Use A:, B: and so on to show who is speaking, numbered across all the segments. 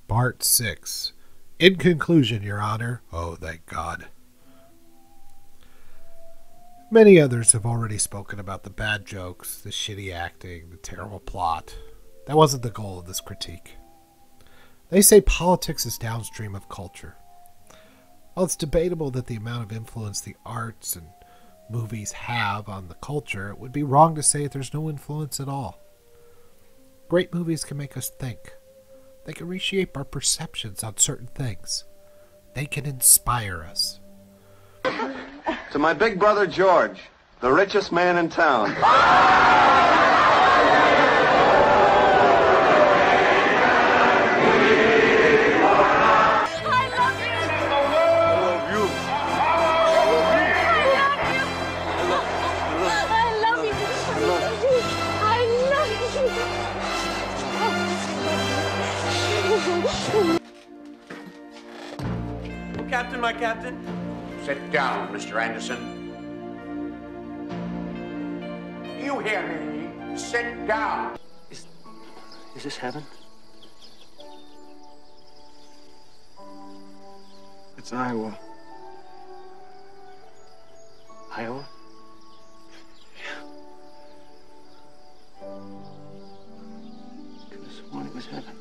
A: Part 6. In conclusion, Your Honor. Oh, thank God. Many others have already spoken about the bad jokes, the shitty acting, the terrible plot. That wasn't the goal of this critique. They say politics is downstream of culture. While it's debatable that the amount of influence the arts and movies have on the culture, it would be wrong to say that there's no influence at all. Great movies can make us think. They can reshape our perceptions on certain things. They can inspire us.
B: To my big brother George, the richest man in town.
C: Captain, my captain.
D: Sit down, Mr. Anderson. You hear me? Sit down.
E: Is this heaven?
F: It's Iowa.
E: Iowa? Could have sworn it was heaven.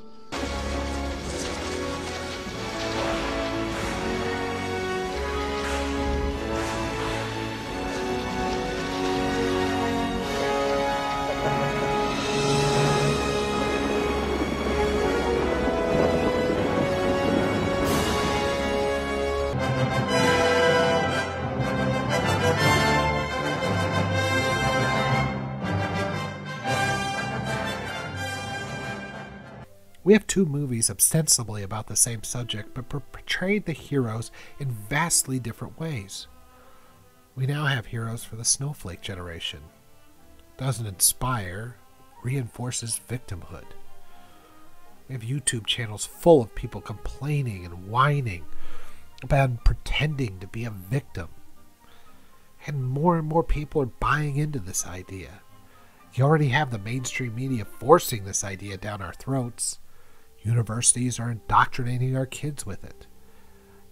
A: We have two movies ostensibly about the same subject, but portrayed the heroes in vastly different ways. We now have heroes for the snowflake generation. Doesn't inspire, reinforces victimhood. We have YouTube channels full of people complaining and whining about pretending to be a victim. And more people are buying into this idea. You already have the mainstream media forcing this idea down our throats. Universities are indoctrinating our kids with it.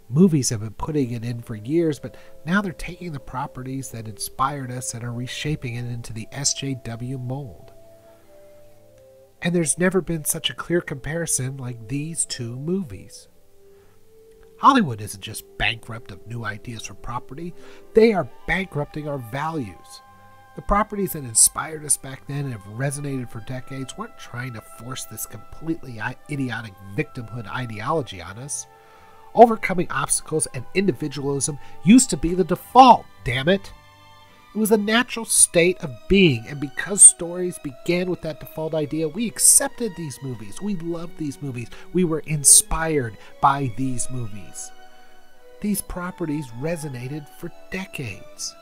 A: Movies have been putting it in for years, but now they're taking the properties that inspired us and are reshaping it into the SJW mold. And there's never been such a clear comparison like these two movies. Hollywood isn't just bankrupt of new ideas for property, they are bankrupting our values. The properties that inspired us back then and have resonated for decades weren't trying to force this completely idiotic victimhood ideology on us. Overcoming obstacles and individualism used to be the default, damn it! It was a natural state of being, and because stories began with that default idea, we accepted these movies. We loved these movies. We were inspired by these movies. These properties resonated for decades.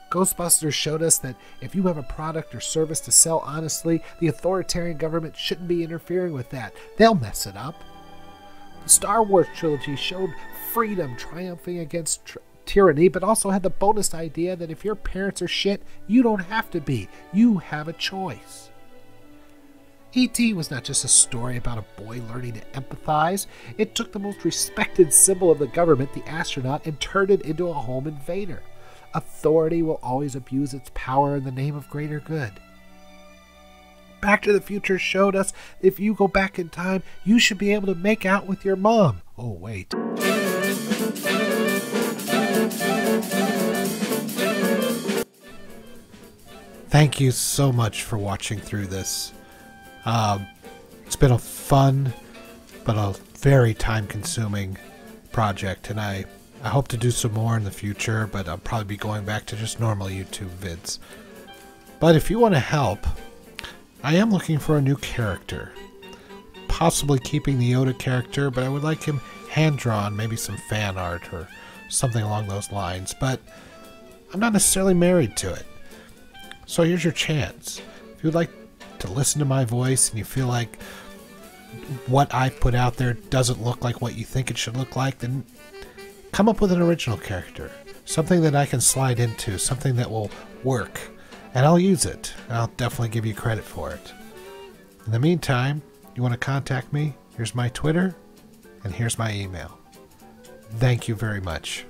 A: Ghostbusters showed us that if you have a product or service to sell honestly, the authoritarian government shouldn't be interfering with that. They'll mess it up. The Star Wars trilogy showed freedom triumphing against tyranny, but also had the bonus idea that if your parents are shit, you don't have to be. You have a choice. E.T. was not just a story about a boy learning to empathize. It took the most respected symbol of the government, the astronaut, and turned it into a home invader. Authority will always abuse its power in the name of greater good. Back to the Future showed us if you go back in time, you should be able to make out with your mom. Oh, wait. Thank you so much for watching through this. It's been a fun, but a very time-consuming project, and I hope to do some more in the future, but I'll probably be going back to just normal YouTube vids. But if you want to help, I am looking for a new character. Possibly keeping the Yoda character, but I would like him hand-drawn, maybe some fan art or something along those lines. But I'm not necessarily married to it. So here's your chance. If you'd like to listen to my voice and you feel like what I put out there doesn't look like what you think it should look like, then come up with an original character. Something that I can slide into, something that will work. And I'll use it. I'll definitely give you credit for it. In the meantime, you want to contact me? Here's my Twitter, and here's my email. Thank you very much.